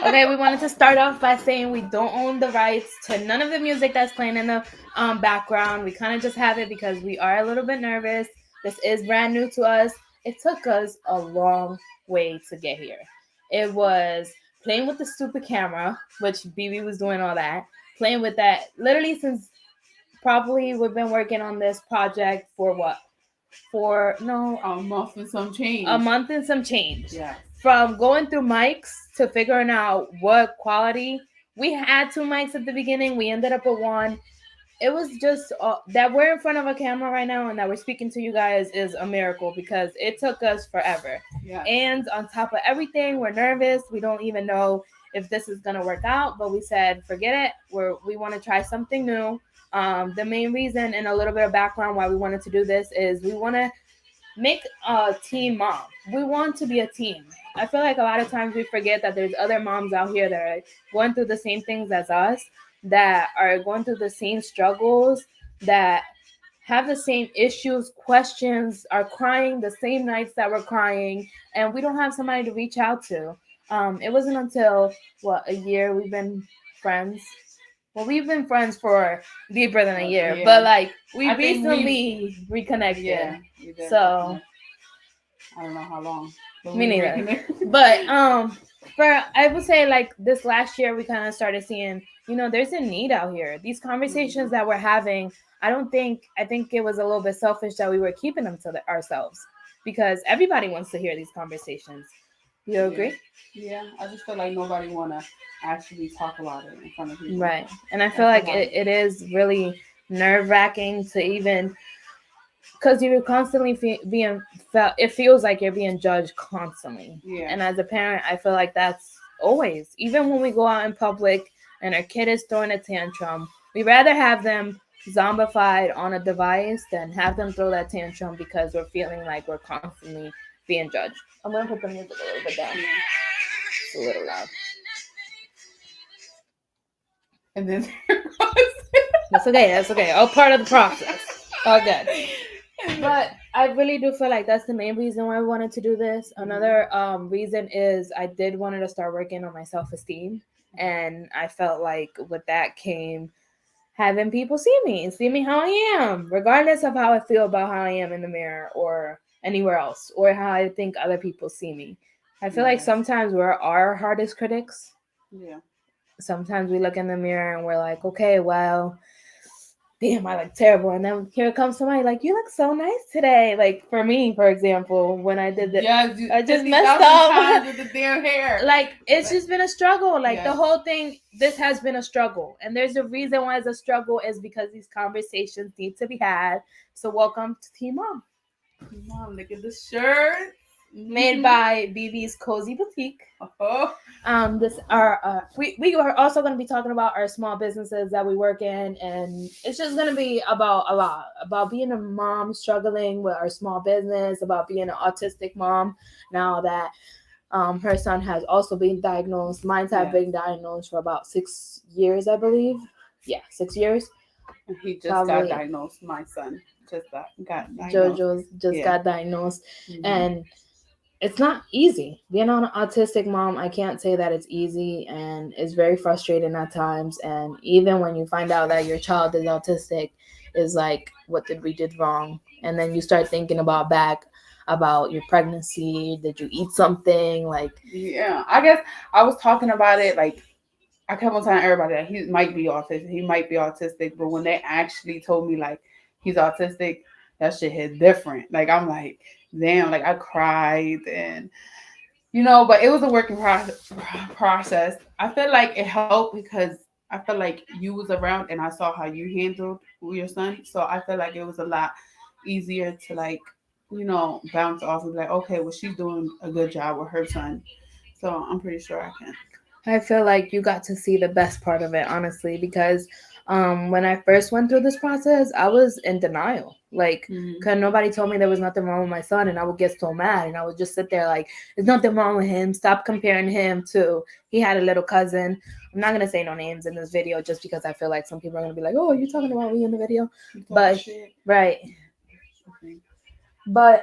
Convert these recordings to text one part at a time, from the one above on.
Okay, we wanted to start off by saying we don't own the rights to none of the music that's playing in the background. We kind of just have it because we are a little bit nervous. This is brand new to us. It took us a long way to get here. It was playing with the stupid camera, which BB was doing all that, playing with that literally since probably we've been working on this project for what? For no, A month and some change. a month and some change. Yeah. From going through mics to figuring out what quality. We had two mics at the beginning. We ended up with one. It was just that we're in front of a camera right now and that we're speaking to you guys is a miracle because it took us forever. Yeah. And on top of everything, we're nervous. We don't even know if this is gonna work out, but we said forget it. We want to try something new. The main reason and a little bit of background why we wanted to do this is we want to make a team mom. We want to be a team. I feel like a lot of times we forget that there's other moms out here that are going through the same things as us, that are going through the same struggles, that have the same issues, questions, are crying the same nights that we're crying, and we don't have somebody to reach out to. It wasn't until what, a year we've been friends. Well, we've been friends for deeper than a year, Yeah. but like we I think recently reconnected. Yeah. So I don't know how long. But me we neither. reconnected. But for I would say like this last year we kind of started seeing, there's a need out here. These conversations that we're having, I think it was a little bit selfish that we were keeping them to ourselves because everybody wants to hear these conversations. You agree? Yeah, I just feel like nobody wanna actually talk about it in front of people. Right. And I feel That's like a lot. it is really nerve-wracking to even because you're constantly being felt. It feels like you're being judged constantly. Yeah. And as a parent, I feel like that's always, even when we go out in public and our kid is throwing a tantrum, we rather have them zombified on a device than have them throw that tantrum because we're feeling like we're constantly being judged. I'm gonna put the music a little bit down. It's a little loud. And then That's okay. That's okay. All part of the process. All good. But I really do feel like that's the main reason why I wanted to do this. Another reason is I did wanted to start working on my self-esteem, and I felt like with that came having people see me and see me how I am, regardless of how I feel about how I am in the mirror or anywhere else, or how I think other people see me. I feel like sometimes we're our hardest critics. Yeah. Sometimes we look in the mirror and we're like, okay, well, damn, I look terrible. And then here comes somebody like, you look so nice today. Like for me, for example, when I did that, I just messed up with the damn hair. Like it's just been a struggle. Like the whole thing, this has been a struggle. And there's a reason why it's a struggle is because these conversations need to be had. So welcome to Team Mom. Mom, look at the shirt. Made by BB's Cozy Boutique. Oh. This are we are also going to be talking about our small businesses that we work in, and it's just going to be about a lot about being a mom struggling with our small business, about being an autistic mom now that her son has also been diagnosed. Mine's have been diagnosed for about 6 years, I believe. Yeah, 6 years. He just got diagnosed. My son just got diagnosed. Jojo's just got diagnosed, and it's not easy being an autistic mom. I can't say that it's easy, and it's very frustrating at times. And even when you find out that your child is autistic, is like, what did we did wrong? And then you start thinking about back about your pregnancy. Did you eat something? Like, yeah, I guess I was talking about it. Like, I kept on telling everybody that he might be autistic. He might be autistic, but when they actually told me like he's autistic, that shit hit different. Like I'm like, damn, like I cried and but it was a working process. I feel like it helped because I feel like you was around and I saw how you handled your son. So I feel like it was a lot easier to like, bounce off and be like, okay, well she's doing a good job with her son. So I'm pretty sure I can. I feel like you got to see the best part of it, honestly, because when I first went through this process, I was in denial. Like, because nobody told me there was nothing wrong with my son, and I would get so mad, and I would just sit there like, there's nothing wrong with him. Stop comparing him to, he had a little cousin. I'm not going to say no names in this video just because I feel like some people are going to be like, oh, you're talking about me in the video. But, right. But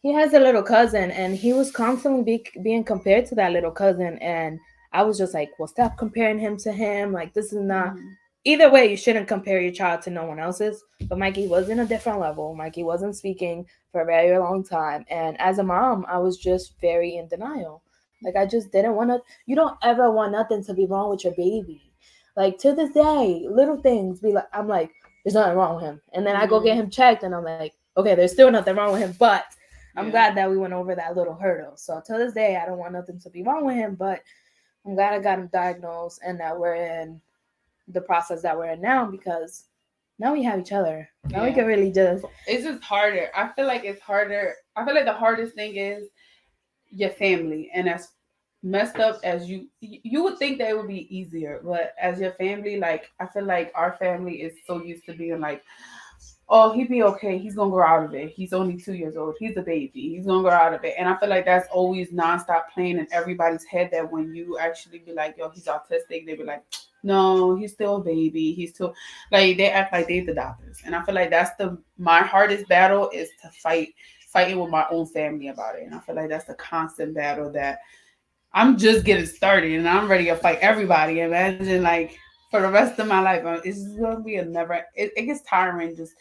he has a little cousin, and he was constantly being compared to that little cousin, and I was just like, well, stop comparing him to him. Like, this is not. Mhm. Either way, you shouldn't compare your child to no one else's. But Mikey was in a different level. Mikey wasn't speaking for a very long time. And as a mom, I was just very in denial. Like, I just didn't want to. You don't ever want nothing to be wrong with your baby. Like, to this day, little things be like, I'm like, there's nothing wrong with him. And then I go get Mhm. him checked, and I'm like, okay, there's still nothing wrong with him. But I'm Yeah. glad that we went over that little hurdle. So to this day, I don't want nothing to be wrong with him. But I'm glad I got him diagnosed and that we're in the process that we're in now because now we have each other. Now we Yeah. can really just It's just harder. I feel like it's harder. I feel like the hardest thing is your family, and as messed up as you would think that it would be easier, but as your family, like I feel like our family is so used to being like, oh, he'd be okay. He's gonna grow out of it. He's only 2 years old. He's a baby. He's gonna grow out of it. And I feel like that's always nonstop playing in everybody's head. That when you actually be like, yo, he's autistic, they be like, no, he's still a baby. He's still like they act like they the doctors. And I feel like that's the my hardest battle is to fighting with my own family about it. And I feel like that's the constant battle that I'm just getting started and I'm ready to fight everybody. Imagine like for the rest of my life, it's gonna be a never. It gets tiring just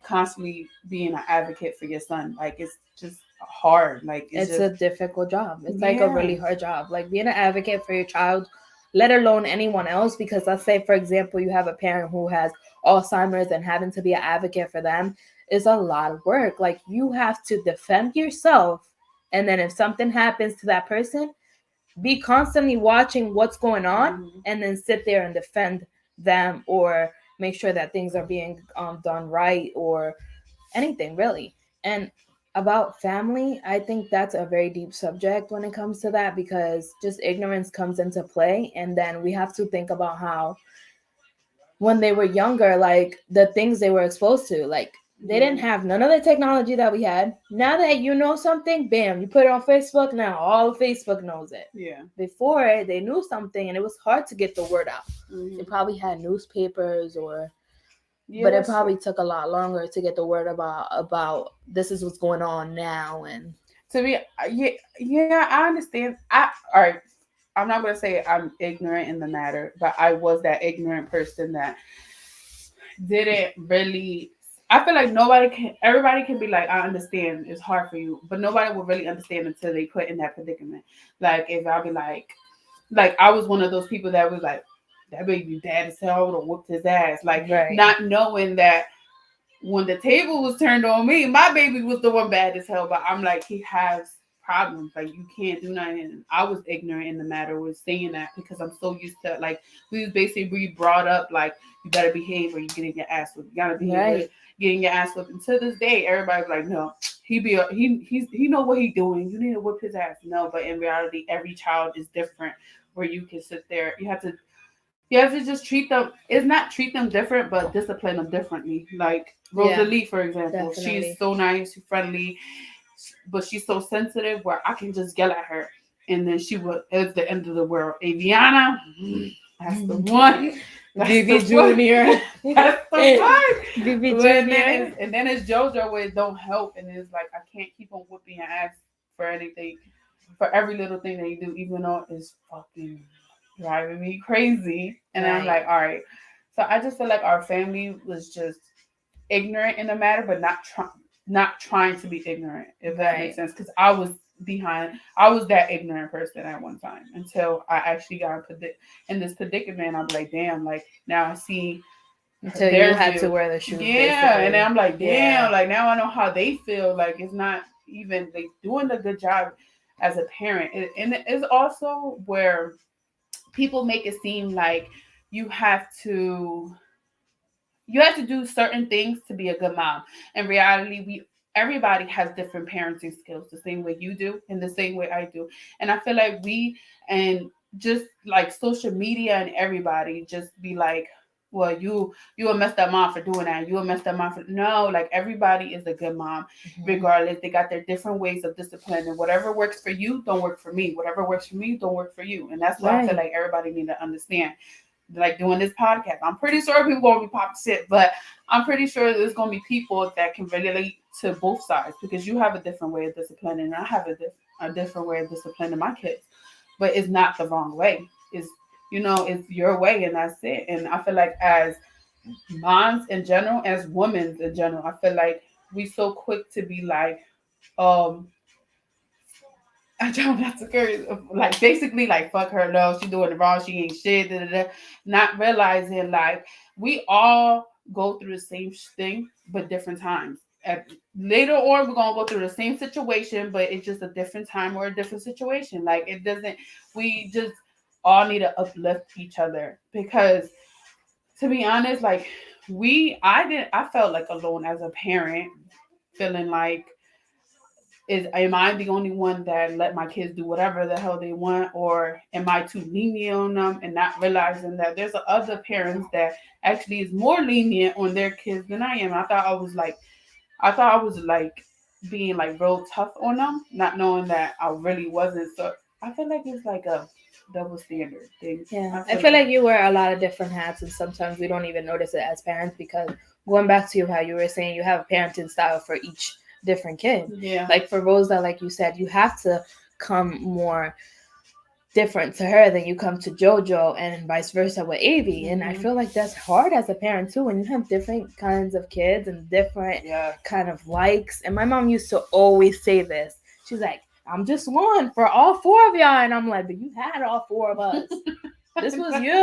constantly being an advocate for your son. Like it's just hard. Like it's it's just a difficult job. It's like a yeah, really hard job. Like being an advocate for your child, let alone anyone else. Because let's say, for example, you have a parent who has Alzheimer's and having to be an advocate for them is a lot of work. Like you have to defend yourself. And then if something happens to that person, be constantly watching what's going on hmm and then sit there and defend them or make sure that things are being done right or anything really. And about family, I think that's a very deep subject when it comes to that because just ignorance comes into play. And then we have to think about how when they were younger, like the things they were exposed to, like they yeah, didn't have none of the technology that we had. Now that you know something, bam, you put it on Facebook. Now all of Facebook knows it. yeah, Before they knew something, and it was hard to get the word out. They hmm probably had newspapers, or yeah. but it That's true. probably took a lot longer to get the word about this is what's going on now. And To be yeah, yeah, I understand. I all right. I'm not gonna say I'm ignorant in the matter, but I was that ignorant person that didn't really. I feel like nobody can. Everybody can be like, I understand. It's hard for you, but nobody will really understand until they put in that predicament. Like if I'll be like I was one of those people that was like, that baby bad as hell, or whooped his ass. Like right, not knowing that when the table was turned on me, my baby was the one bad as hell. But I'm like, he has problems. Like you can't do nothing. And I was ignorant in the matter with saying that because I'm so used to like we was basically brought up like you better behave or you're getting your ass whipped. You gotta behave or right. getting your ass whipped. And to this day, everybody's like, no, he know what he doing. You need to whip his ass. No, but in reality, every child is different. Where you can sit there, you have to just treat them. It's not treat them different, but discipline them differently. Like Yeah, Rosalie, for example, she's definitely. so nice, she's friendly, but she's so sensitive where I can just yell at her, and then she would. It's the end of the world. Aviana, that's the one. That's the BB one. Junior. That's the BB one. Junior. And then it's JoJo where it don't help, and it's like I can't keep on whooping your ass for anything, for every little thing that you do, even though it's fucking driving me crazy. And I'm Right, like, all right. So I just feel like our family was just ignorant in the matter, but not trying to be ignorant, if that makes right. sense. Because I was behind, I was that ignorant person at one time until I actually got in this predicament. I'm like, damn, like now I see Until you their had to view. wear the shoes, Yeah, and basically. I'm like, Yeah. damn, like now I know how they feel. Like it's not even like doing a good job as a parent, and it's also where people make it seem like you have to you have to do certain things to be a good mom. In reality, we everybody has different parenting skills, the same way you do and the same way I do. And I feel like we and just like social media and everybody just be like, well, you a messed up mom for doing that. You a messed up mom for no, like everybody is a good mom, Mhm. regardless. They got their different ways of discipline, and whatever works for you don't work for me. Whatever works for me don't work for you, and that's what I feel Right. like everybody need to understand like doing this podcast. I'm pretty sure people gonna be popping shit, but I'm pretty sure there's gonna be people that can relate to both sides because you have a different way of disciplining, and I have a different way of disciplining my kids, but it's not the wrong way. it's it's your way and that's it. And I feel like as moms in general, as women in general, I feel like we so quick to be like, um, I don't have to carry like basically like fuck her, no, she doing it wrong, she ain't shit, da, da, da. Not realizing like we all go through the same thing but different times. At later on we're gonna go through the same situation, but it's just a different time or a different situation. Like it doesn't we just all need to uplift each other because to be honest, like I felt like alone as a parent, feeling like is am I the only one that let my kids do whatever the hell they want, or am I too lenient on them and not realizing that there's other parents that actually is more lenient on their kids than I am. I thought I was like being like real tough on them, not knowing that I really wasn't. So I feel like it's like a double standard thing. Yeah, I I feel feel like like you wear a lot of different hats, and sometimes we don't even notice it as parents because going back to how you were saying, you have a parenting style for each different kid. yeah, Like for Rosa, like you said, you have to come more different to her than you come to JoJo, and vice versa with Avi. And I hmm feel like that's hard as a parent too when you have different kinds of kids and different yeah. kind of likes. And my mom used to always say this. She's like, I'm just one for all four of y'all. And I'm like, but you had all four of us. This was you.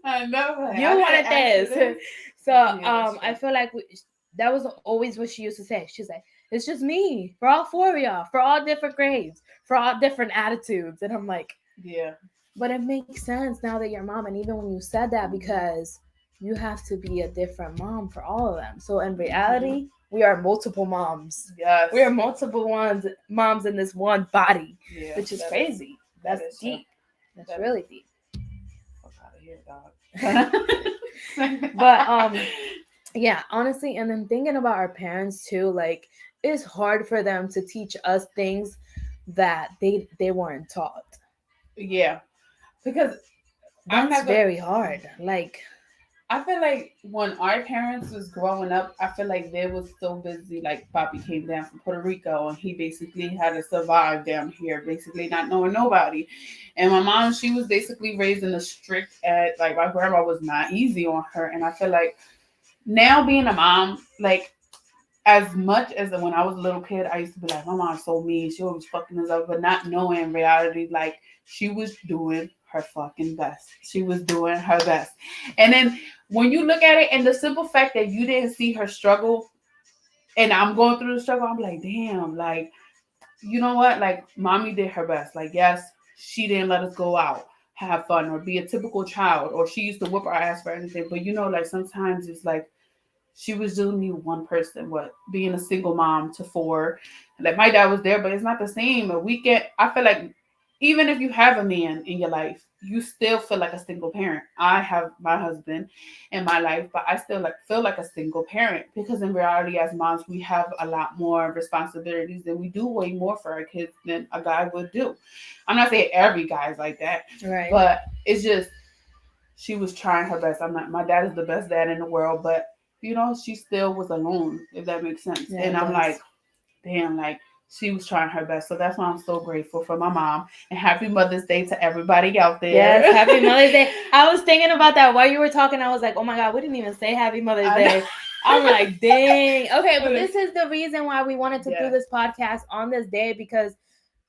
I know. Like, You I didn't wanted ask for this. this. So Yeah, that's I true. feel like that was always what she used to say. She's like, it's just me for all four of y'all, for all different grades, for all different attitudes. And I'm like, Yeah. but it makes sense now that you're mom. And even when you said that, hmm because you have to be a different mom for all of them. So in hmm reality, we are multiple moms. Yes. We are multiple moms in this one body, Yeah. which is crazy. That That's is true. deep. That's That is really deep. fuck out of here, dog. But yeah, honestly, and then thinking about our parents too, like it's hard for them to teach us things that they weren't taught. yeah, because I'm That's not gonna. very hard. Like, I feel like when our parents was growing up, I feel like they was so busy. Like Bobby came down from Puerto Rico, and he basically had to survive down here, basically not knowing nobody. And my mom, she was basically raised in a strict. At like my grandma was not easy on her, and I feel like now being a mom, like as much as when I was a little kid, I used to be like, my mom's so mean. She always fucking us up, but not knowing in reality, like she was doing her fucking best. She was doing her best. And then when you look at it, and the simple fact that you didn't see her struggle, and I'm going through the struggle, I'm like, damn, like, you know what? Like, mommy did her best. Like, yes, she didn't let us go out, have fun, or be a typical child, or she used to whip our ass for anything. But you know, like, sometimes it's like, she was just me one person, what being a single mom to four. Like my dad was there, but it's not the same. A weekend, I feel like even if you have a man in your life, you still feel like a single parent. I have my husband in my life, but I still like feel like a single parent because in reality, as moms, we have a lot more responsibilities and we do way more for our kids than a guy would do. I'm not saying every guy's like that, right. but it's just she was trying her best. I'm not. My dad is the best dad in the world, but she still was alone. If that makes sense. Yeah, And it I'm does. like, damn, like she was trying her best. So that's why I'm so grateful for my mom. And happy Mother's Day to everybody out there. Yes, happy Mother's Day. I was thinking about that while you were talking. I was like, oh my God, we didn't even say happy Mother's I know. Day. I'm like, dang. Okay, but this is the reason why we wanted to do Yeah. this podcast on this day because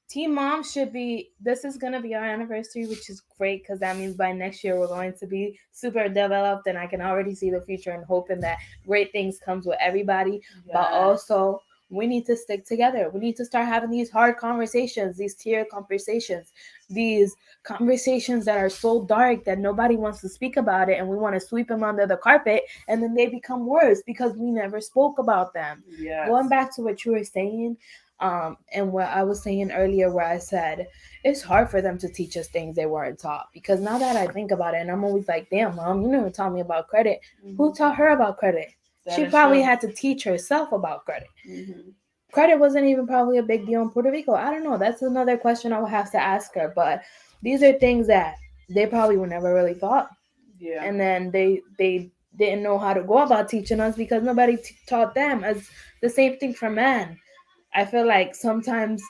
Team Mom should be, this is going to be our anniversary, which is great because that means by next year we're going to be super developed and I can already see the future and hoping that great things comes with everybody. But Yes. also, we need to stick together. We need to start having these hard conversations, these tier conversations, these conversations that are so dark that nobody wants to speak about it and we want to sweep them under the carpet and then they become worse because we never spoke about them. Yes. Going back to what you were saying, and what I was saying earlier, where I said it's hard for them to teach us things they weren't taught. Because now that I think about it, and I'm always like, damn, mom, you never taught me about credit. Who taught her about credit? That She is probably true. had to teach herself about credit. hmm Credit wasn't even probably a big deal in Puerto Rico. I don't know. That's another question I would have to ask her. But these are things that they probably were never really taught, Yeah. and then they didn't know how to go about teaching us because nobody taught them. As the same thing for men, I feel like sometimes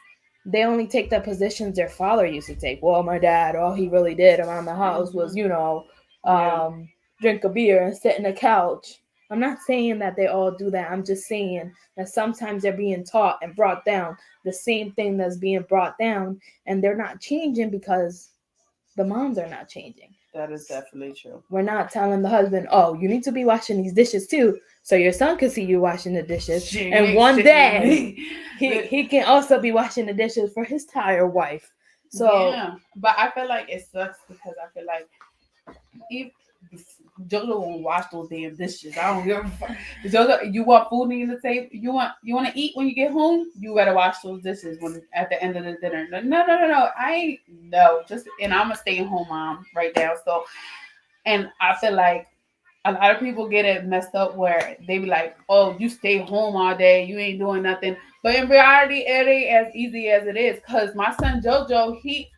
they only take the positions their father used to take. Well, my dad, all he really did around the house was, Mhm. Yeah. um, drink a beer and sit in the couch. I'm not saying that they all do that. I'm just saying that sometimes they're being taught and brought down the same thing that's being brought down, and they're not changing because the moms are not changing. That is definitely true. We're not telling the husband, oh, you need to be washing these dishes too, so your son can see you washing the dishes. She And ain't one shit with day, me. he can also be washing the dishes for his tired wife. So Yeah, but I feel like it sucks because I feel like if Jojo won't wash those damn dishes. I don't give a fuck. Jojo, you want food on the table? You want to eat when you get home? You better wash those dishes when at the end of the dinner. No, no, no, no, no. I ain't no. Just and I'm a stay at home mom right now. So and I feel like a lot of people get it messed up where they be like, "Oh, you stay home all day, you ain't doing nothing." But in reality, it ain't as easy as it is. Cause my son Jojo, he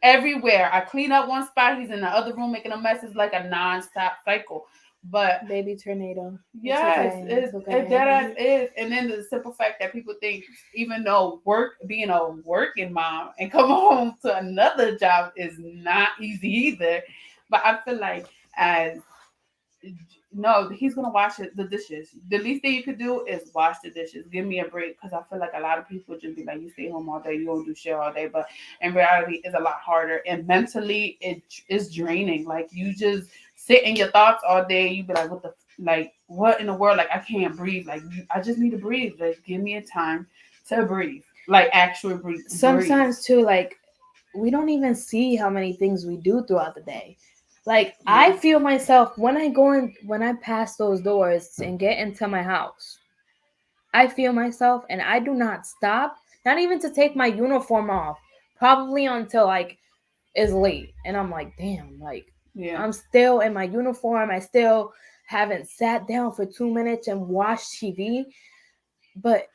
everywhere. I clean up one spot, he's in the other room making a mess. It's like a non-stop cycle. But baby tornado. It's yes, okay. It's it okay. that ass is. And then the simple fact that people think even though being a working mom and come home to another job is not easy either. But I feel like as no, he's gonna wash the dishes. The least thing you could do is wash the dishes. Give me a break because I feel like a lot of people just be like, you stay home all day, you don't do shit all day. But in reality, it's a lot harder and mentally it is draining. Like you just sit in your thoughts all day. You be like, what in the world? Like I can't breathe. Like I just need to breathe. Like give me a time to breathe. Like actually breathe. Sometimes too, like we don't even see how many things we do throughout the day. Like I Yeah. feel myself when I go in, when I pass those doors and get into my house. I feel myself, and I do not stop, not even to take my uniform off, probably until like it's late, and I'm like, damn, like Yeah. I'm still in my uniform. I still haven't sat down for 2 minutes and watched TV, but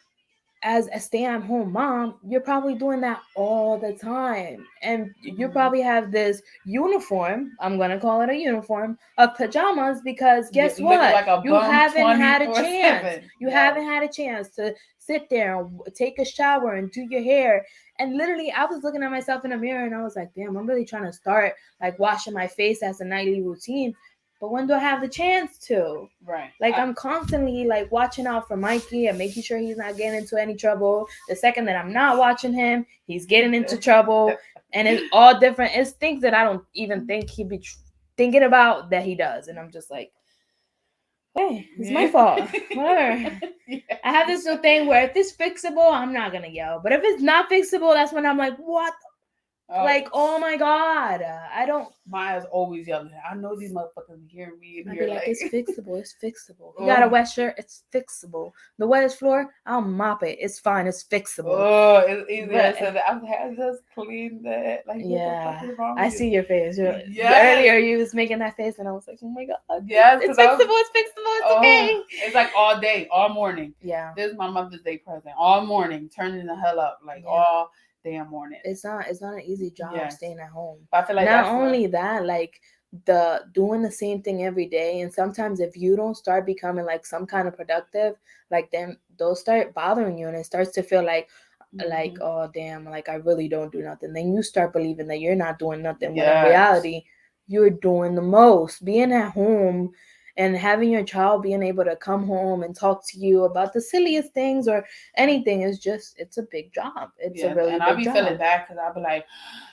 as a stay-at-home mom, you're probably doing that all the time. And you Mhm. probably have this uniform, I'm going to call it a uniform, of pajamas because Yeah, guess looking what? like a You bum haven't had a chance. 24/7. You Yes. haven't had a chance to sit there and take a shower and do your hair. And literally, I was looking at myself in the mirror and I was like, damn, I'm really trying to start like washing my face as a nightly routine. But when do I have the chance to? Right. Like I'm constantly like watching out for Mikey and making sure he's not getting into any trouble. The second that I'm not watching him, he's getting into trouble, and it's all different. It's things that I don't even think he'd be thinking about that he does, and I'm just like, hey, it's my Yeah. fault. Whatever. Yeah. I have this new thing where if it's fixable, I'm not gonna yell, but if it's not fixable, that's when I'm like, what? Oh, Like, oh my god, I don't. Maya's always yelling. I know these motherfuckers hear me in I'd be here like, like, it's fixable. It's fixable. You got a oh, wet shirt? It's fixable. The wettest floor? I'll mop it. It's fine. It's fixable. oh, it's easier But said that. I'm had just clean that. Like, what the fuck yeah, is wrong I with see you? your face. Yes, Earlier, you was making that face, and I was like, oh my god, yes, it's because I was. fixable. It's fixable. It's Oh, okay. it's like all day, all morning. Yeah, This is my Mother's Day present. All morning, turning the hell up, like yeah. all damn morning. It's not an easy job Yes, staying at home. but I feel like Not that's what. only that, like the doing the same thing every day, and sometimes if you don't start becoming like some kind of productive, like then those start bothering you, and it starts to feel like Mhm. oh damn, like I really don't do nothing. Then you start believing that you're not doing nothing when in Yes. reality you're doing the most. Being at home and having your child being able to come home and talk to you about the silliest things or anything is just it's a big job. It's a Yes, really and I big be job. feeling bad because I be like,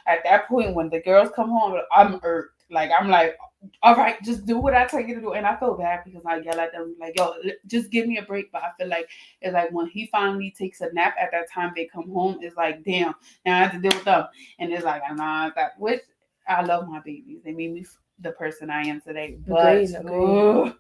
at that point when the girls come home, I'm irked. Like I'm like, all right, just do what I tell you to do, and I feel bad because I yell at them like, yo, just give me a break. But I feel like it's like when he finally takes a nap at that time they come home, it's like, damn, now I have to deal with them, and it's like, nah, that which I love my babies. They made me the person I am today, but Agreed. oh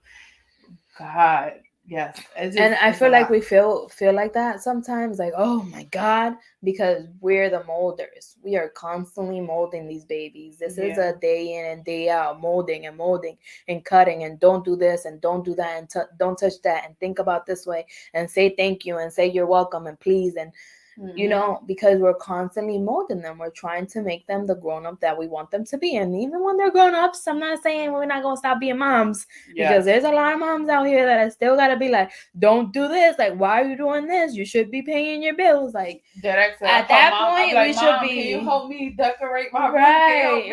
God, yes, And I it's a feel like lot. we feel like that sometimes, like, oh my God, because we're the molders. We are constantly molding these babies. This is Yeah. a day in and day out molding and cutting and don't do this and don't do that and don't touch that and think about this way and say thank you and say you're welcome and please. And you know, because we're constantly molding them. We're trying to make them the grown up that we want them to be. And even when they're grown ups, I'm not saying we're not going to stop being moms, because there's a lot of moms out here that I still got to be like, don't do this. Like, why are you doing this? You should be paying your bills. Like, at that point, we should be. Can you help me decorate my room?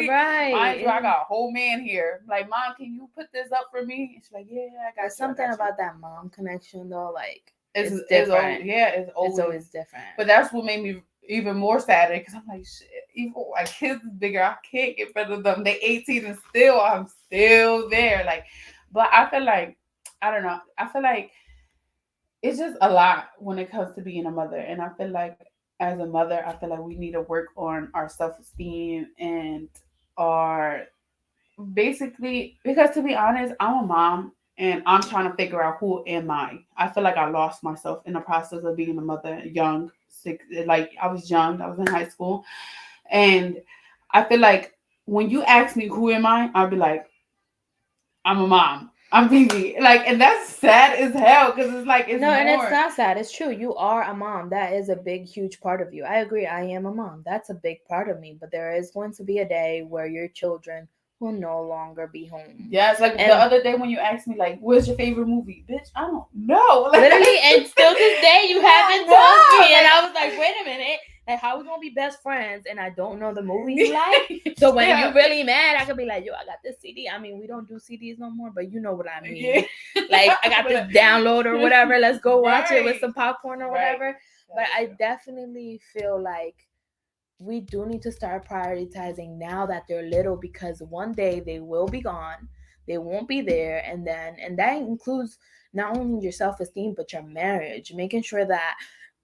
Right. Mind you, I got a whole man here. Like, Mom, can you put this up for me? And she's like, yeah, I got There's something about that mom connection, though. Like, it's different. It's always different. But that's what made me even more sad, because I'm like, shit, even my kids is bigger, I can't get rid of them. They 18 and still I'm still there. Like, but I feel like, I don't know, I feel like it's just a lot when it comes to being a mother. And I feel like as a mother, I feel like we need to work on our self-esteem and our, basically, because to be honest, I'm a mom and I'm trying to figure out who am I. I feel like I lost myself in the process of being a mother young, like I was young, I was in high school. And I feel like when you ask me who am I, I'll be like, I'm a mom. I'm Vivi. Like, and that's sad as hell, because it's like, it's no, more. And it's not sad. It's true. You are a mom. That is a big, huge part of you. I agree. I am a mom. That's a big part of me. But there is going to be a day where your children will no longer be home. Yeah, it's like the other day when you asked me, like, what's your favorite movie? Bitch, I don't know. Like, literally, and still this day you haven't told me. And I was like, wait a minute. Like, how we gonna be best friends and I don't know the movie you like? So when you're really mad, I could be like, yo, I got this CD. I mean, we don't do CDs no more, but you know what I mean. Yeah. Like, I got this download or whatever. Let's go watch it with some popcorn or whatever. But I definitely feel like we do need to start prioritizing now that they're little, because one day they will be gone. They won't be there. And that includes not only your self-esteem, but your marriage, making sure that,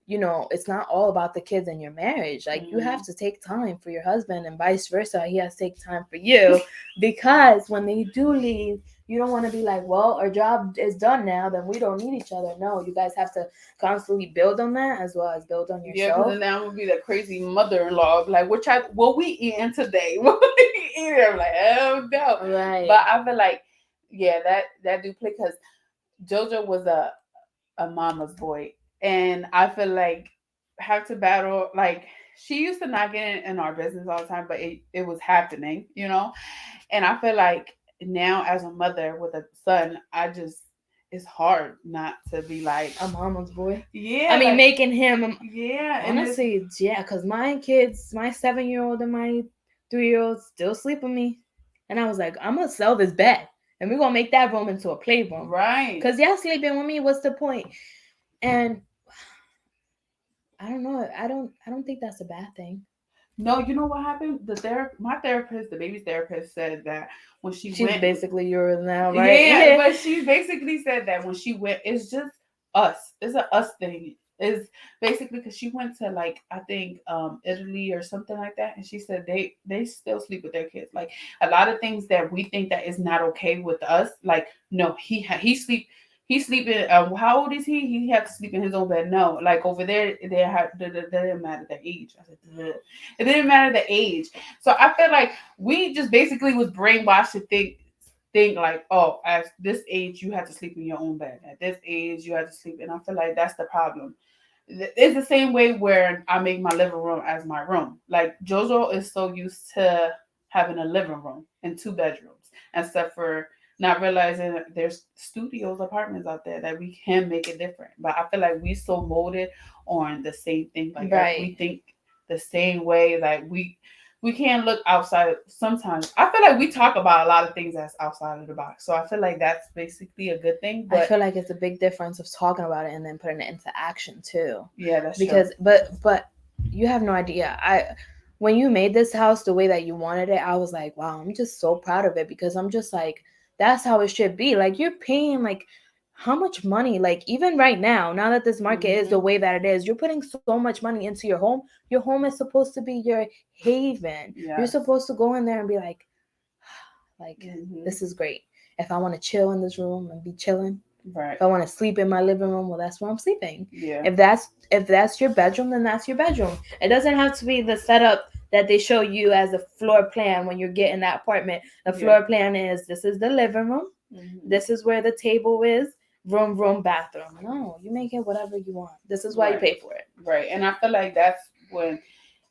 you know, it's not all about the kids and your marriage. Like, you have to take time for your husband, and vice versa. He has to take time for you, because when they do leave, you don't want to be like, well, our job is done now, then we don't need each other. No, you guys have to constantly build on that as well as build on yourself. Yeah, because then that would be the crazy mother-in-law. Like, what we eating today? What we eating? I'm like, oh no. Right. But I feel like, yeah, that do play, because JoJo was a mama's boy. And I feel like have to battle, like, she used to not get in our business all the time, but it was happening, you know? And I feel like now as a mother with a son, it's hard not to be like a mama's boy. Yeah. I mean, like, making him. Yeah. Honestly, yeah, because my kids, my 7-year-old and my 3-year-old still sleep with me. And I was like, I'm going to sell this bed. And we're going to make that room into a playroom. Right. Because y'all sleeping with me, what's the point? And I don't know. I don't think that's a bad thing. No, you know what happened? My therapist, the baby's therapist, said that when she's went, basically yours now, right? Yeah, but she basically said that when she went, it's just us. It's a us thing. It's basically because she went to, like, I think Italy or something like that, and she said they still sleep with their kids. Like, a lot of things that we think that is not okay with us, like, no, he's sleeping. How old is he? He had to sleep in his own bed. No, like, over there, they didn't matter the age. I said, ugh. It didn't matter the age. So I feel like we just basically was brainwashed to think like, oh, at this age you have to sleep in your own bed. At this age you have to sleep, and I feel like that's the problem. It's the same way where I make my living room as my room. Like, Jojo is so used to having a living room and 2 bedrooms, except for not realizing that there's studios, apartments out there that we can make it different. But I feel like we so molded on the same thing. Like, right. We think the same way. Like, we can't look outside. Sometimes I feel like we talk about a lot of things that's outside of the box. So I feel like that's basically a good thing. But I feel like it's a big difference of talking about it and then putting it into action too. Yeah, that's because true. But you have no idea. When you made this house the way that you wanted it, I was like, wow, I'm just so proud of it, because I'm just like, that's how it should be. Like, you're paying, like, how much money, like, even right now that this market is the way that it is, you're putting so much money into your home. Your home is supposed to be your haven. Yes. You're supposed to go in there and be like this is great. If I want to chill in this room and be chilling, right. If I want to sleep in my living room, well, that's where I'm sleeping. Yeah. If that's your bedroom, then that's your bedroom. It doesn't have to be the setup that they show you as a floor plan when you're getting that apartment. The floor plan is, this is the living room. Mm-hmm. This is where the table is. room, bathroom. No, you make it whatever you want. This is why you Right. pay for it. Right. And I feel like that's when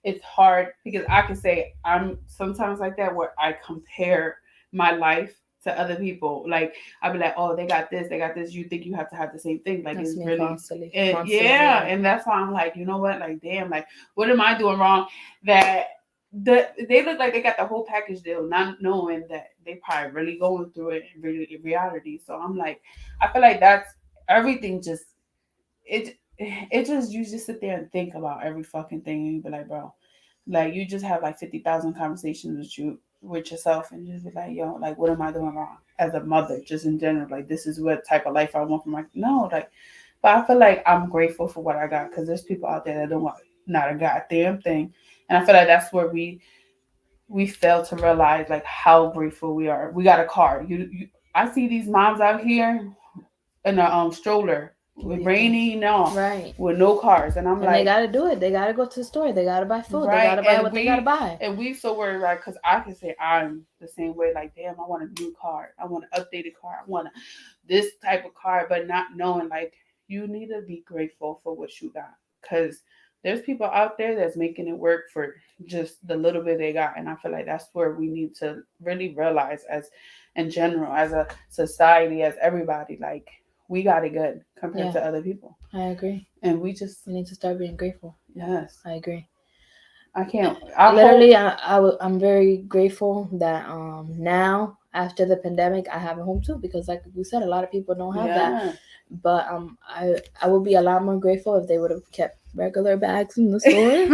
it's hard because I can say I'm sometimes like that where I compare my life to other people. Like I'll be like, oh, they got this, they got this. You think you have to have the same thing? Like That's it's me really, constantly, and constantly. yeah, and that's why I'm like, you know what? Like, damn, like what am I doing wrong? That they look like they got the whole package deal, not knowing that they probably really going through it in reality. So I'm like, I feel like that's everything. Just it just you just sit there and think about every fucking thing and you be like, bro, like you just have like 50,000 conversations with yourself and just be like, yo, like what am I doing wrong as a mother, just in general, like this is what type of life I want for my no, like, but I feel like I'm grateful for what I got because there's people out there that don't want not a goddamn thing, and I feel like that's where we fail to realize like how grateful we are. We got a car. You I see these moms out here in a stroller What do with you think? rainy and all Right. with no cars, and I'm And they like, gotta do it. They gotta go to the store. They gotta buy food. They right, gotta buy what they gotta buy. and we so worried, right? Because I can say I'm the same way. Like, damn, I want a new car. I want an updated car. I want this type of car, but not knowing like you need to be grateful for what you got, because there's people out there that's making it work for just the little bit they got, and I feel like that's where we need to really realize, as in general, as a society, as everybody, like we got it good compared Yeah, to other people, I agree. and we just We need to start being grateful. yes, I agree. I can't. I hope. Literally, I'm very grateful that now after the pandemic I have a home too, because like we said, a lot of people don't have that. Yeah. But I would be a lot more grateful if they would have kept regular bags in the store.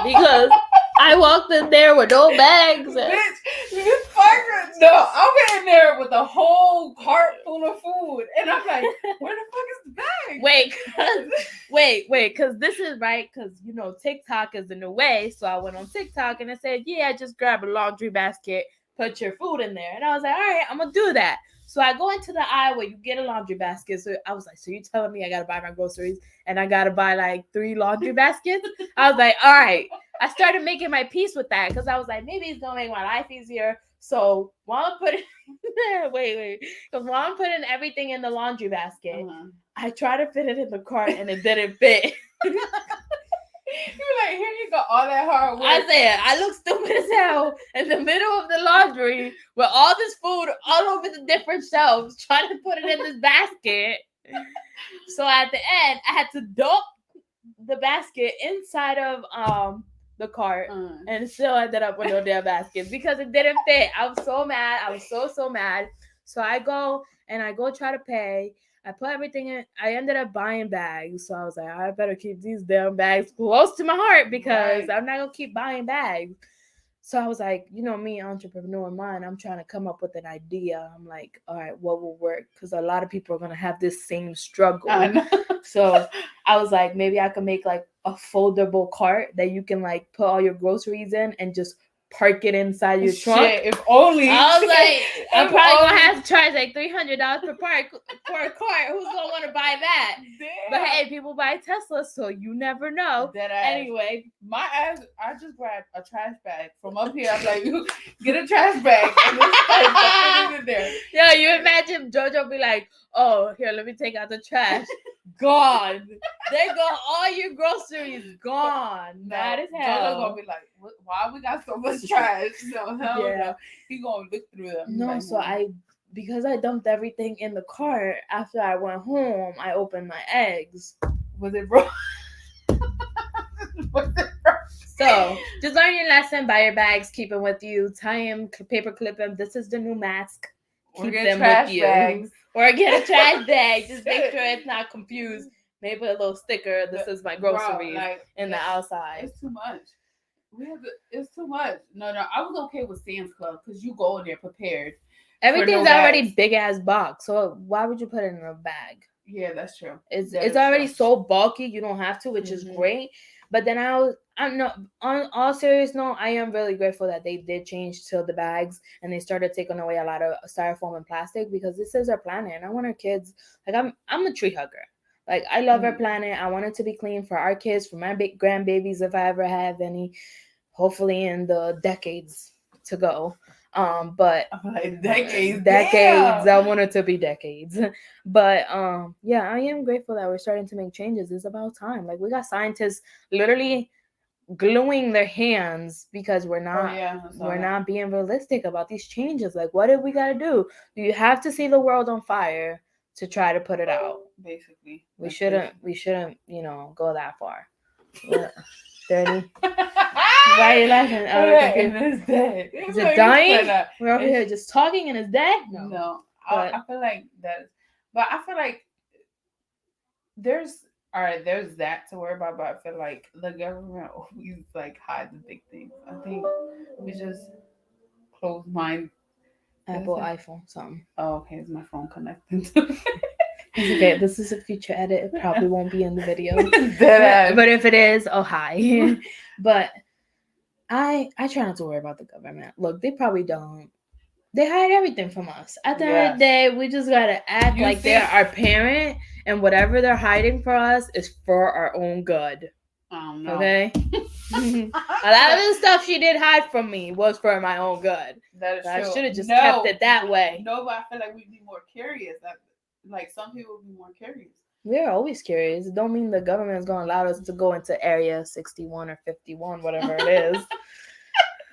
Because I walked in there with no bags. Bitch, you fucker. No, I'm in there with a whole cart full of food. And I'm like, where the fuck is the bag? Wait, because this is right, because TikTok is the new way. So I went on TikTok and I said, yeah, just grab a laundry basket, put your food in there. And I was like, all right, I'm gonna do that. So I go into the aisle where you get a laundry basket. So I was like, so you telling me I gotta buy my groceries and I gotta buy like 3 laundry baskets? I was like, all right. I started making my peace with that because I was like, maybe it's gonna make my life easier. So while I'm putting wait, because while I'm putting everything in the laundry basket, I try to fit it in the cart and it didn't fit. You were like, here you go, all that hard work. I said, I look stupid as hell in the middle of the laundry with all this food all over the different shelves, trying to put it in this basket. So at the end, I had to dump the basket inside of the cart and it still ended up with no damn basket because it didn't fit. I was so mad. I was so mad. So I go try to pay. I put everything in. I ended up buying bags. So I was like, I better keep these damn bags close to my heart because I'm not gonna keep buying bags. So I was like, me, entrepreneur mind, I'm trying to come up with an idea. I'm like, all right, what will work? Because a lot of people are gonna have this same struggle. So I was like, maybe I can make like a foldable cart that you can like put all your groceries in and just park it inside your trunk. If only. I was like, I'm probably gonna have to charge like $300 per cart. Who's gonna want to buy that? Damn. But hey, people buy Tesla, so you never know. Anyway, my ass, I just grabbed a trash bag from up here. I'm like, get a trash bag and just put it in there. Yeah, you imagine JoJo be like, oh, here, let me take out the trash. Gone. There go all your groceries gone. Mad as hell. JoJo gonna be like, why we got so much trash? No, hell no. He gonna look through them. No, like, so because I dumped everything in the cart after I went home, I opened my eggs. Was it wrong? So just learn your lesson. Buy your bags, keep them with you, tie them, paper clip them. This is the new mask. Keep them with you. Bags. Or get a trash bag. Just make sure it's not confused. Maybe put a little sticker. This is my groceries in the outside. It's too much. It's too much. No, I was okay with Sam's Club because you go in there prepared. Everything's already big ass box. So why would you put it in a bag? Yeah, that's true. It's already so bulky. You don't have to, which is great. But then I'm not, on all serious note, I am really grateful that they did change to the bags and they started taking away a lot of styrofoam and plastic because this is our planet and I want our kids, like I'm a tree hugger. Like I love our planet. I want it to be clean for our kids, for my big grandbabies if I ever have any, hopefully in the decades to go. But I feel like decades. decades. Damn. I want it to be decades. But yeah, I am grateful that we're starting to make changes. It's about time. Like we got scientists literally gluing their hands because we're Oh not yeah, I saw we're that. not being realistic about these changes. Like what did we gotta do? Do you have to see the world on fire to try to put it out? Basically, We that's shouldn't basically. we shouldn't, go that far. What? Dirty. Why are you laughing? Oh, the Okay, computer. and it's dead. Is It's it like it's dying? gonna- We're over it's- here just talking and it's dead? No. No, But I feel like that. But I feel like there's all right. There's that to worry about, but I feel like the government always like hide the big things. I think we just close mind. Is Apple it? iPhone something. Oh, okay. Is my phone connected? To It's okay. This is a future edit. It probably won't be in the video. Dead But if it is, oh hi. But I try not to worry about the government. Look, they probably don't. They hide everything from us. At the end of Yes. the day, we just gotta act You like see- they're our parent, and whatever they're hiding for us is for our own good. I don't know. Okay. A lot of the stuff she did hide from me was for my own good. That is So I true. should have just No. kept it that way. No, but I feel like we'd be more curious. Like some people would be more curious. We're always curious. It don't mean the government is going to allow us to go into Area 61 or 51, whatever it is.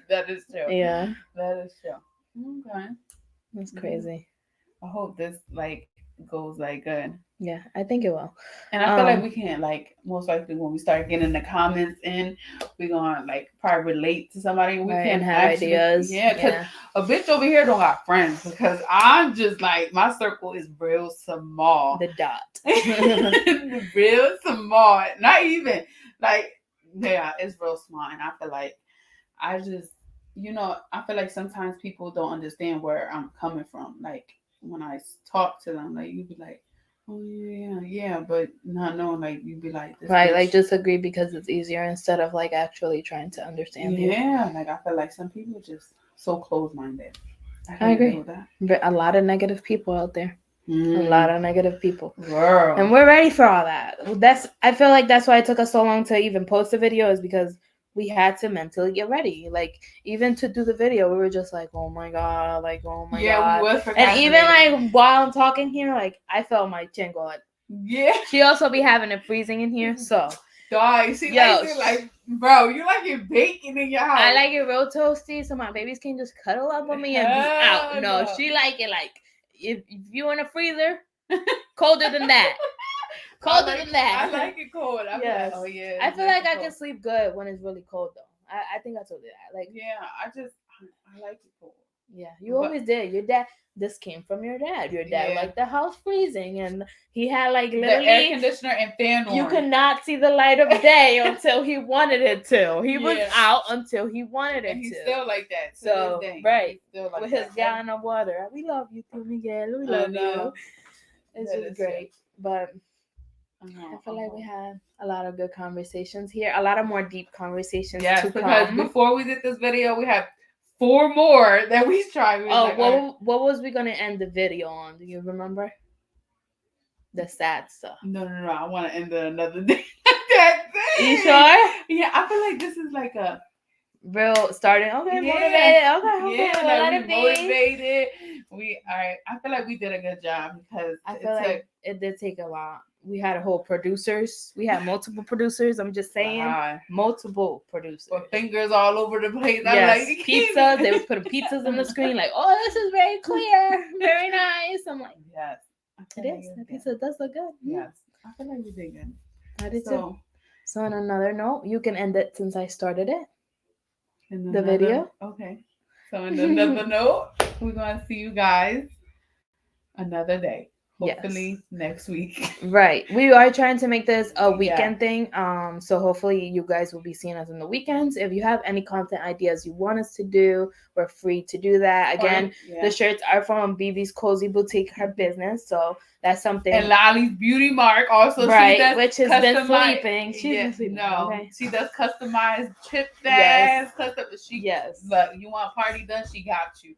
That is true. Yeah, That is true. Okay. that's crazy. I hope this like goes like good. Yeah, I think it will. And I feel like we can like most likely when we start getting the comments in, we're gonna like probably relate to somebody. We Right, can and have actually, ideas. yeah, because a bitch over here don't got friends because I'm just like my circle is real small. The dot. Real small. Not even like yeah, it's real small. And I feel like I just I feel like sometimes people don't understand where I'm coming from. Like when I talk to them, like you'd be like, oh yeah, but not knowing like you'd be like this Right, bitch. like just agree because it's easier instead of like actually trying to understand you. Yeah, like I feel like some people just so close minded. I agree. With that. But a lot of negative people out there. A lot of negative people. Girl. And we're ready for all that. I feel like that's why it took us so long to even post the video, is because we had to mentally get ready. Like even to do the video, we were just like, oh my god, like oh my god. Yeah, we was and even like while I'm talking here, like I felt my chin go like, yeah. She also be having it freezing in here, so dog, she likes it like, bro, you like it baking in your house. I like it real toasty, so my babies can just cuddle up on me and be out. No, she like it like if you in a freezer, colder than that. Colder than that. I like it cold. I'm yes. like, oh yeah. I feel like I can sleep good when it's really cold though. I think I told you that. Like yeah, I like it cold. Yeah, you always did. Your dad. This came from your dad. Your dad liked the house freezing, and he had like literally the air conditioner and fan on. You could not see the light of day until he wanted it to. He was out until he wanted it and he's to. still like that. So right, still like with that. his gallon of water. We love you, too, Miguel. We love you. It's just great, but. I feel like we had a lot of good conversations here. A lot of more deep conversations to because come. Before we did this video, we had 4 more that we tried. What was we gonna end the video on? Do you remember? The sad stuff. No. I want to end it another day. That thing. You sure? Yeah, I feel like this is like a real starting. Okay, motivated. Okay. Yeah, well, like we motivated. I feel like we did a good job because I feel like it did take a lot. We had a whole producers. We had multiple producers. I'm just saying, multiple producers. With fingers all over the place. Yes, like, pizza. They was putting pizzas on the screen. Like, oh, this is very clear, very nice. I'm like, yes, it is. That pizza does look good. Yes, I feel like we did good. I did too. So on another note, you can end it since I started it. The video. Okay. So on another note, we're gonna see you guys another day. Hopefully next week. Right. We are trying to make this a weekend thing. So hopefully you guys will be seeing us on the weekends. If you have any content ideas you want us to do, we're free to do that. Again, the shirts are from BB's Cozy Boutique, her business. So that's something. And Lolly's Beauty Mark also, right, she does which has been sleeping. She's been sleeping. No, okay. She does customized chip bags. Yes. But you want a party done, she got you.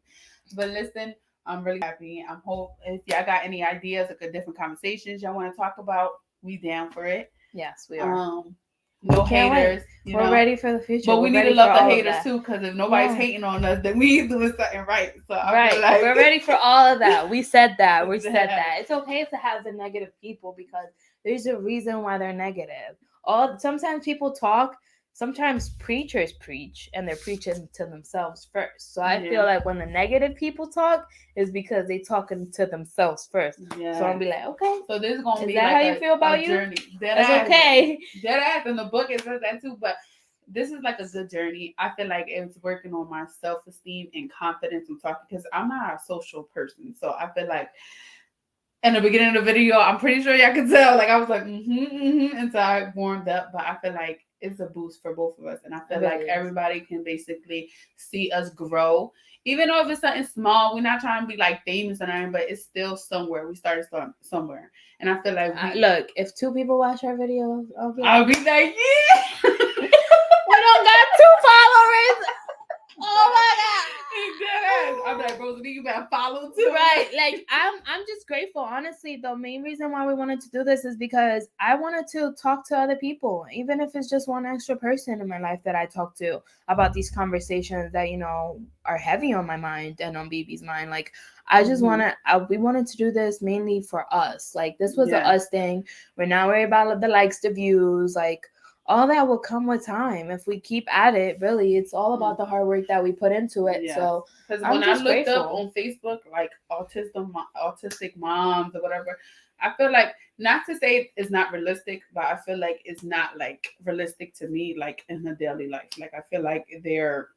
But listen, I'm really happy. I'm hope if y'all got any ideas or different conversations y'all want to talk about, we down for it. Yes, we are. No Can't wait. haters. You We're know. ready for the future. But we We're need ready to love for the all of haters that. too, because if nobody's Yeah. hating on us, then we doing something right. So I Right. feel like We're ready for all of that. We said that. We said that. It's okay to have the negative people because there's a reason why they're negative. Sometimes people talk, sometimes preachers preach and they're preaching to themselves first. So I feel Yeah. like when the negative people talk is because they talking to themselves first. Yeah. So I'm be like, okay. So this is gonna Is be that like how you feel about a you? journey. That's okay. Dead ass in the book it says that too, but this is like a good journey. I feel like it's working on my self-esteem and confidence and talking because I'm not a social person. So I feel like in the beginning of the video, I'm pretty sure y'all can tell. Like I was like, until I warmed up. But I feel like it's a boost for both of us, and I feel like everybody can basically see us grow, even though if it's something small. We're not trying to be like famous or anything, but it's still somewhere. We started somewhere, and I feel like look. If 2 people watch our video, I'll be like, yeah. We don't got 2 followers. Oh my god. I'm like, Rosalie, you better follow too. Right. Like I'm just grateful. Honestly, the main reason why we wanted to do this is because I wanted to talk to other people, even if it's just one extra person in my life that I talk to about these conversations that, are heavy on my mind and on BB's mind. Like I just we wanted to do this mainly for us. Like this was a us thing. We're not worried about the likes, the views, like all that will come with time if we keep at it. Really, it's all about the hard work that we put into it. So because when I looked up on Facebook like autistic moms or whatever, I feel like, not to say it's not realistic, but I feel like it's not like realistic to me, like in the daily life. Like I feel like they're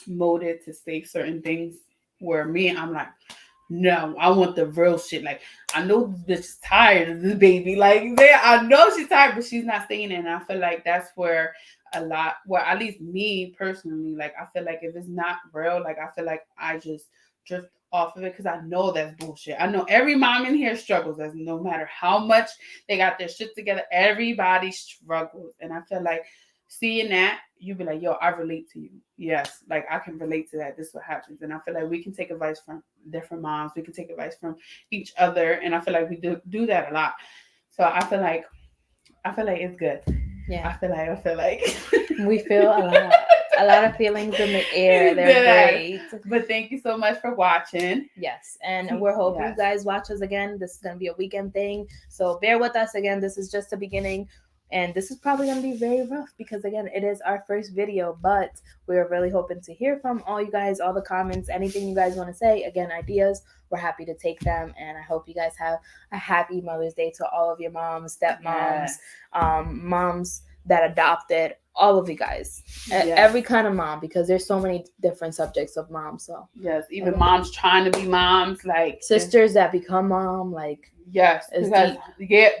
molded to say certain things where I'm like, no, I want the real shit. Like, I know this bitch is tired of this baby. Like, I know she's tired, but she's not saying it. And I feel like that's where at least me personally, like, I feel like if it's not real, like, I feel like I just drift off of it because I know that's bullshit. I know every mom in here struggles. As no matter how much they got their shit together, everybody struggles. And I feel like seeing that, you be like, yo, I relate to you. Yes, like I can relate to that. This is what happens. And I feel like we can take advice from different moms. We can take advice from each other. And I feel like we do that a lot. So I feel like it's good. Yeah. I feel like we feel a lot. A lot of feelings in the air. They're great. But thank you so much for watching. Yes. And we're hoping you guys watch us again. This is going to be a weekend thing. So bear with us again. This is just the beginning. And this is probably going to be very rough because, again, it is our first video. But we're really hoping to hear from all you guys, all the comments, anything you guys want to say. Again, ideas. We're happy to take them. And I hope you guys have a happy Mother's Day to all of your moms, stepmoms, moms that adopted, all of you guys, every kind of mom, because there's so many different subjects of moms. So yes, even moms trying to be moms, like sisters that become mom, like yes, because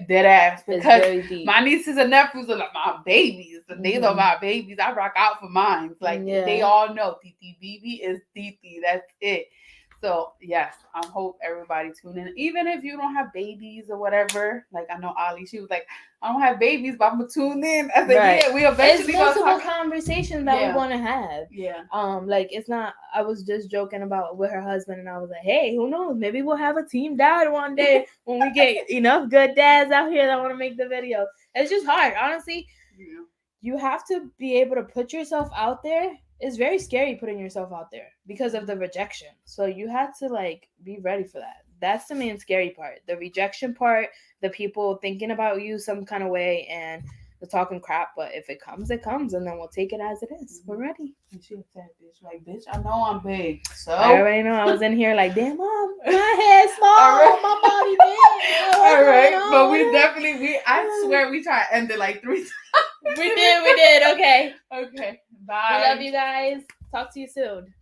dead ass. Because my nieces and nephews are like my babies. These are my babies. I rock out for mine. Like they all know Titi BB is Titi. That's it. So yes, I hope everybody tune in. Even if you don't have babies or whatever, like I know Ali, she was like, I don't have babies, but I'm gonna tune in. I said, yeah, we eventually. It's multiple conversations that we want to have. Yeah. Like it's not. I was just joking about with her husband, and I was like, hey, who knows? Maybe we'll have a team dad one day when we get enough good dads out here that want to make the video. It's just hard, honestly. Yeah. You have to be able to put yourself out there. It's very scary putting yourself out there because of the rejection. So you have to like be ready for that. That's the main scary part. The rejection part, the people thinking about you some kind of way, and the talking crap. But if it comes, it comes, and then we'll take it as it is. We're ready. And she upset, bitch. Like, bitch, I know I'm big. So I already know. I was in here like, damn, mom, my head small, my body big. All right, but I swear we tried to end it like 3 times. We did. Okay. Okay. Bye. We love you guys. Talk to you soon.